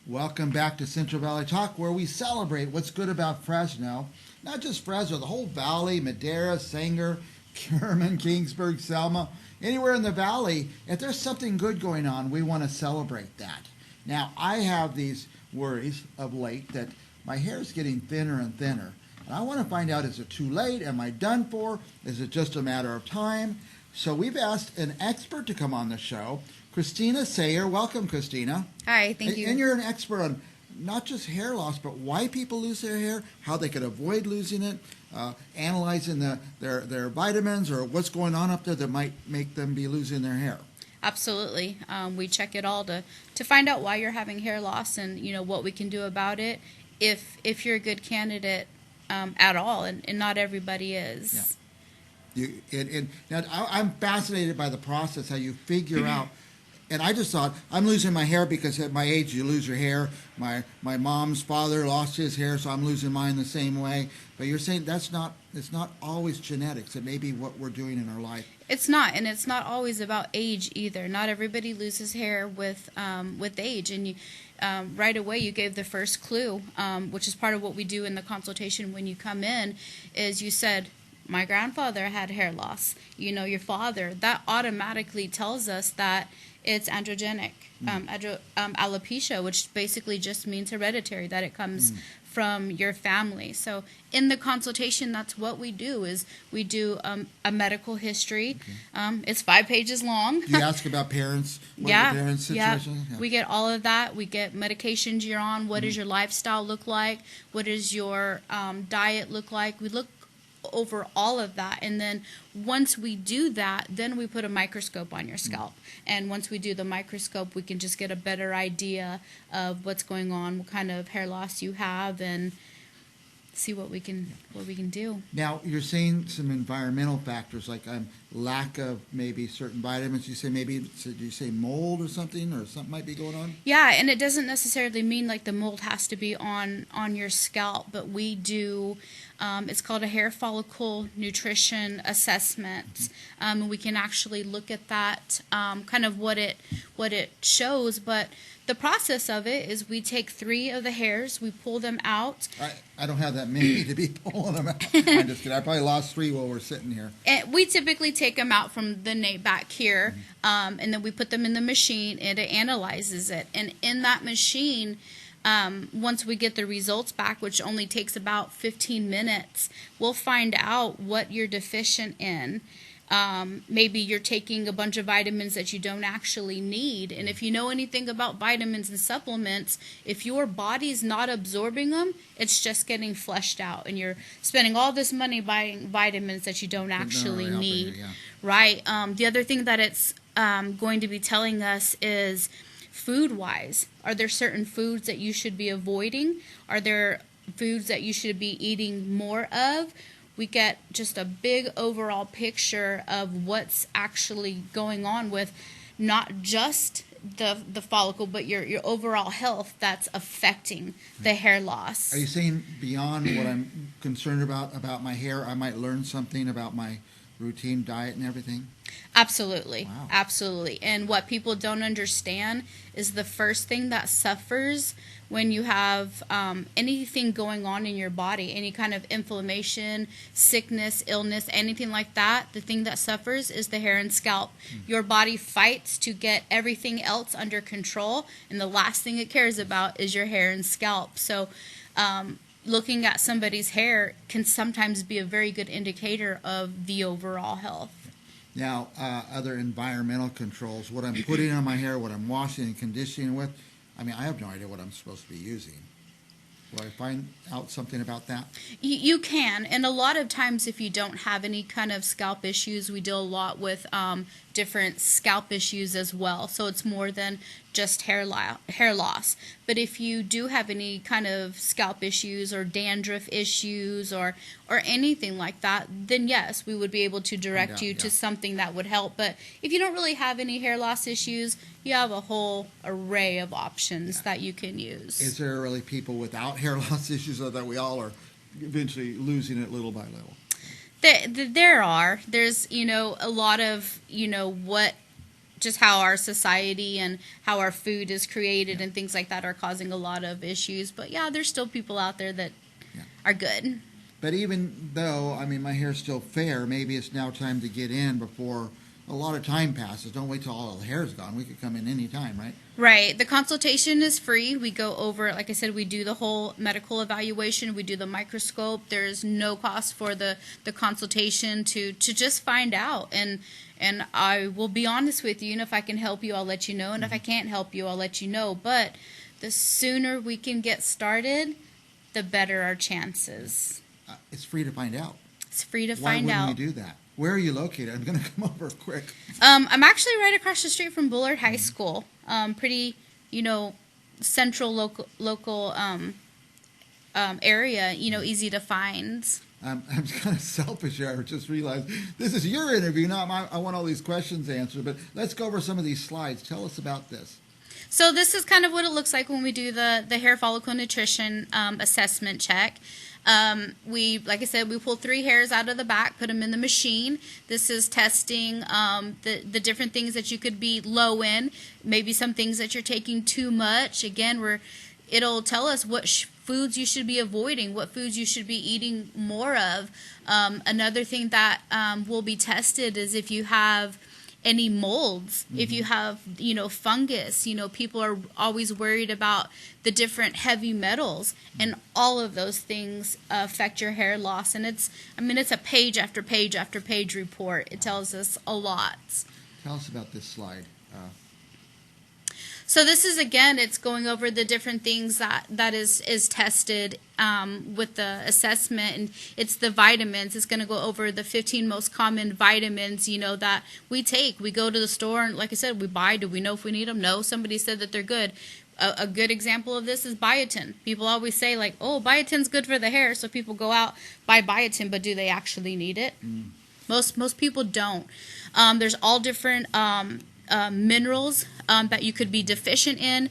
Welcome back to Central Valley Talk, where we celebrate what's good about Fresno. Not just Fresno, the whole valley, Madera, Sanger, Kerman, Kingsburg, Selma, anywhere in the valley. If there's something good going on, we want to celebrate that. Now, I have these worries of late that my hair is getting thinner and thinner. And I want to find out, is it too late? Am I done for? Is it just a matter of time? So we've asked an expert to come on the show, Kristina Sayre. Welcome, Kristina. Hi, thank you. And you're an expert on not just hair loss, but why people lose their hair, how they could avoid losing it, analyzing their vitamins or what's going on up there that might make them be losing their hair. Absolutely. We check it all to find out why you're having hair loss and, what we can do about it if you're a good candidate at all, and not everybody is. Yeah. Now, I'm fascinated by the process, how you figure out. And I just thought, I'm losing my hair because at my age you lose your hair. My mom's father lost his hair, so I'm losing mine the same way. But you're saying it's not always genetics. It may be what we're doing in our life. It's not, and it's not always about age either. Not everybody loses hair with age. And you, right away you gave the first clue, which is part of what we do in the consultation when you come in, is you said, my grandfather had hair loss. Your father. That automatically tells us that it's androgenic, alopecia, which basically just means hereditary, that it comes from your family. So in the consultation, that's what we do, is we do a medical history. Okay. It's 5 pages long. Do you ask about parents? Parents' situation? Yeah. We get all of that. We get medications you're on. What does your lifestyle look like? What does your diet look like? We look over all of that, and then once we do that, then we put a microscope on your scalp, and once we do the microscope, we can just get a better idea of what's going on, what kind of hair loss you have, and see what we can do. Now, you're saying some environmental factors like lack of maybe certain vitamins. You say did you say mold or something might be going on? Yeah, and it doesn't necessarily mean like the mold has to be on your scalp, but we do. It's called a hair follicle nutrition assessment. And we can actually look at that, kind of what it shows, but the process of it is we take 3 of the hairs, we pull them out. I don't have that many to be pulling them out. I'm just kidding. I probably lost 3 while we're sitting here. And we typically take them out from the nape back here, and then we put them in the machine, and it analyzes it. And in that machine, once we get the results back, which only takes about 15 minutes, we'll find out what you're deficient in. Maybe you're taking a bunch of vitamins that you don't actually need. And if you know anything about vitamins and supplements, if your body's not absorbing them, it's just getting flushed out. And you're spending all this money buying vitamins that you don't actually need. Yeah. Right. The other thing that it's going to be telling us is food-wise. Are there certain foods that you should be avoiding? Are there foods that you should be eating more of? We get just a big overall picture of what's actually going on with not just the follicle, but your overall health that's affecting the hair loss. Are you saying beyond what I'm concerned about my hair, I might learn something about my routine diet and everything? Absolutely. Wow. Absolutely. And what people don't understand is the first thing that suffers when you have anything going on in your body, any kind of inflammation, sickness, illness, anything like that, the thing that suffers is the hair and scalp. Your body fights to get everything else under control, and the last thing it cares about is your hair and scalp. So looking at somebody's hair can sometimes be a very good indicator of the overall health. Now, other environmental controls, what I'm putting on my hair, what I'm washing and conditioning with, I have no idea what I'm supposed to be using. Will I find out something about that? You can, and a lot of times if you don't have any kind of scalp issues, we deal a lot with different scalp issues as well. So it's more than just hair loss. But if you do have any kind of scalp issues or dandruff issues or anything like that, then yes, we would be able to direct you to something that would help. But if you don't really have any hair loss issues, you have a whole array of options that you can use. Is there really people without hair loss issues, or that we all are eventually losing it little by little? There's a lot of what just how our society and how our food is created and things like that are causing a lot of issues. But yeah, there's still people out there that are good. But even though, I mean, my hair's still fair, maybe it's now time to get in before a lot of time passes. Don't wait till all the hair's gone. We could come in any time, right? Right. The consultation is free. We go over, like I said, we do the whole medical evaluation. We do the microscope. There's no cost for the consultation to just find out. And I will be honest with you, and if I can help you, I'll let you know. And if I can't help you, I'll let you know. But the sooner we can get started, the better our chances. It's free to find out. It's free to find out. Why wouldn't we do that? Where are you located? I'm going to come over quick. I'm actually right across the street from Bullard High School. Pretty, central local area. Easy to find. I'm kind of selfish here. I just realized this is your interview, not mine. I want all these questions answered, but let's go over some of these slides. Tell us about this. So this is kind of what it looks like when we do the hair follicle nutrition assessment check. Like I said, we pull 3 hairs out of the back, put them in the machine. This is testing the different things that you could be low in, maybe some things that you're taking too much. Again, it'll tell us what foods you should be avoiding, what foods you should be eating more of. Another thing that will be tested is if you have any molds, if you have, fungus. People are always worried about the different heavy metals, and all of those things affect your hair loss. And it's a page after page after page report. It tells us a lot. Tell us about this slide. So this is, again, it's going over the different things that is tested with the assessment, and it's the vitamins. It's going to go over the 15 most common vitamins, that we take. We go to the store, and like I said, we buy. Do we know if we need them? No. Somebody said that they're good. A good example of this is biotin. People always say, like, oh, biotin's good for the hair, so people go out, buy biotin, but do they actually need it? Most people don't. There's all different minerals that you could be deficient in.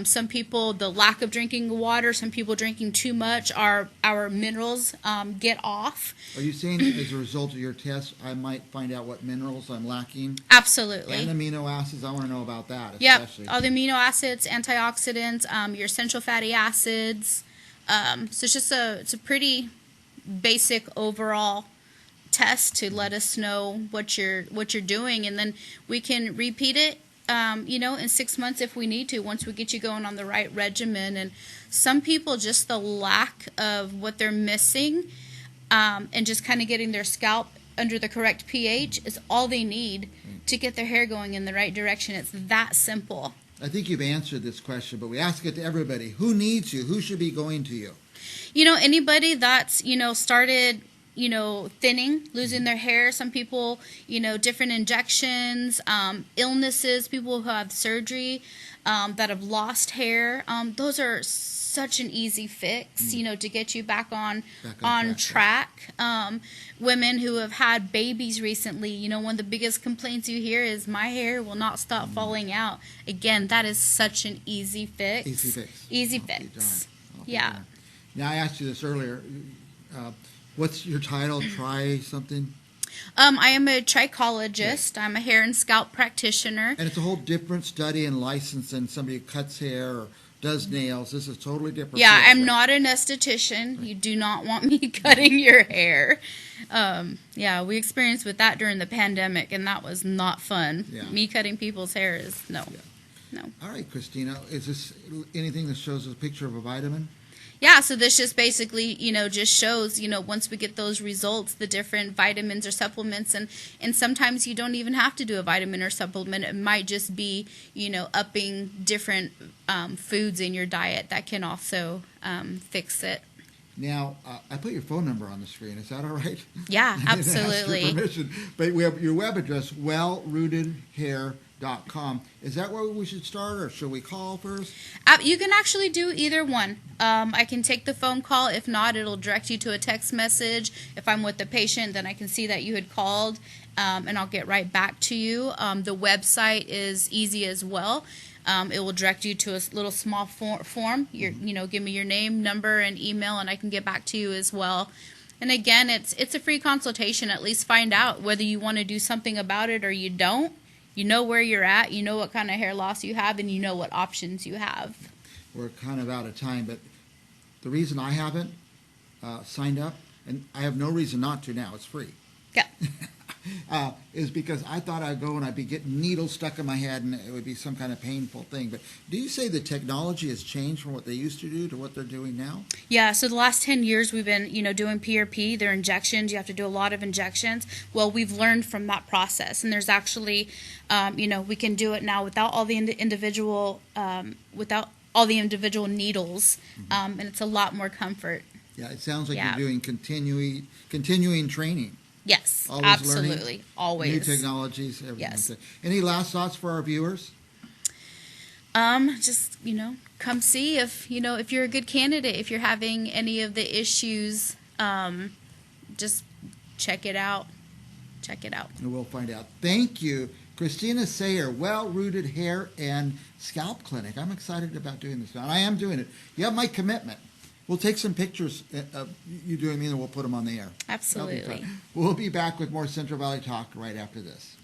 Some people, the lack of drinking water, some people drinking too much, our minerals get off. Are you saying as a result of your test, I might find out what minerals I'm lacking? Absolutely. And amino acids, I want to know about that. Yep, Especially. all the amino acids, antioxidants, your essential fatty acids. So it's a pretty basic overall test to let us know what you're doing, and then we can repeat it in 6 months if we need to, once we get you going on the right regimen. And some people, just the lack of what they're missing and just kind of getting their scalp under the correct pH is all they need to get their hair going in the right direction. It's that simple. I think you've answered this question, but we ask it to everybody. Who needs you? Who should be going to you? Anybody that's started thinning, losing their hair. Some people, different injections, illnesses, people who have surgery, that have lost hair. Those are such an easy fix, to get you back on track. Women who have had babies recently, one of the biggest complaints you hear is my hair will not stop falling out. Again, that is such an easy fix. Easy fix. Yeah. Now, I asked you this earlier. What's your title? Try something? I am a trichologist. I'm a hair and scalp practitioner. And it's a whole different study and license than somebody who cuts hair or does nails. This is totally different. Yeah, I'm not an esthetician. Right. You do not want me cutting your hair. We experienced with that during the pandemic, and that was not fun. Yeah. Me cutting people's hair is no. All right, Kristina, is this anything that shows a picture of a vitamin? Yeah, so this just basically, just shows, once we get those results, the different vitamins or supplements, and sometimes you don't even have to do a vitamin or supplement. It might just be, upping different foods in your diet that can also fix it. Now, I put your phone number on the screen. Is that all right? Yeah, absolutely. Ask your permission. But we have your web address, wellrootedhair.com. Is that where we should start, or should we call first? You can actually do either one. I can take the phone call. If not, it'll direct you to a text message. If I'm with the patient, then I can see that you had called, and I'll get right back to you. The website is easy as well. It will direct you to a little small form. Give me your name, number, and email, and I can get back to you as well. And again, it's a free consultation. At least find out whether you want to do something about it or you don't. You know where you're at, you know what kind of hair loss you have, and you know what options you have. We're kind of out of time, but the reason I haven't signed up, and I have no reason not to now, it's free. Yeah. Is because I thought I'd go and I'd be getting needles stuck in my head and it would be some kind of painful thing. But do you say the technology has changed from what they used to do to what they're doing now? Yeah, so the last 10 years we've been, doing PRP. They're injections. You have to do a lot of injections. Well, we've learned from that process, and there's actually, we can do it now without all the individual needles, and it's a lot more comfort. Yeah, it sounds like you're doing continuing training. Yes, Always absolutely, learning, always. new technologies, everything. Yes. Any last thoughts for our viewers? Just come see if you're a good candidate. If you're having any of the issues, just check it out. Check it out. And we'll find out. Thank you, Kristina Sayre, Well-Rooted Hair and Scalp Clinic. I'm excited about doing this now. I am doing it. You have my commitment. We'll take some pictures of you doing me, and we'll put them on the air. Absolutely. We'll be back with more Central Valley Talk right after this.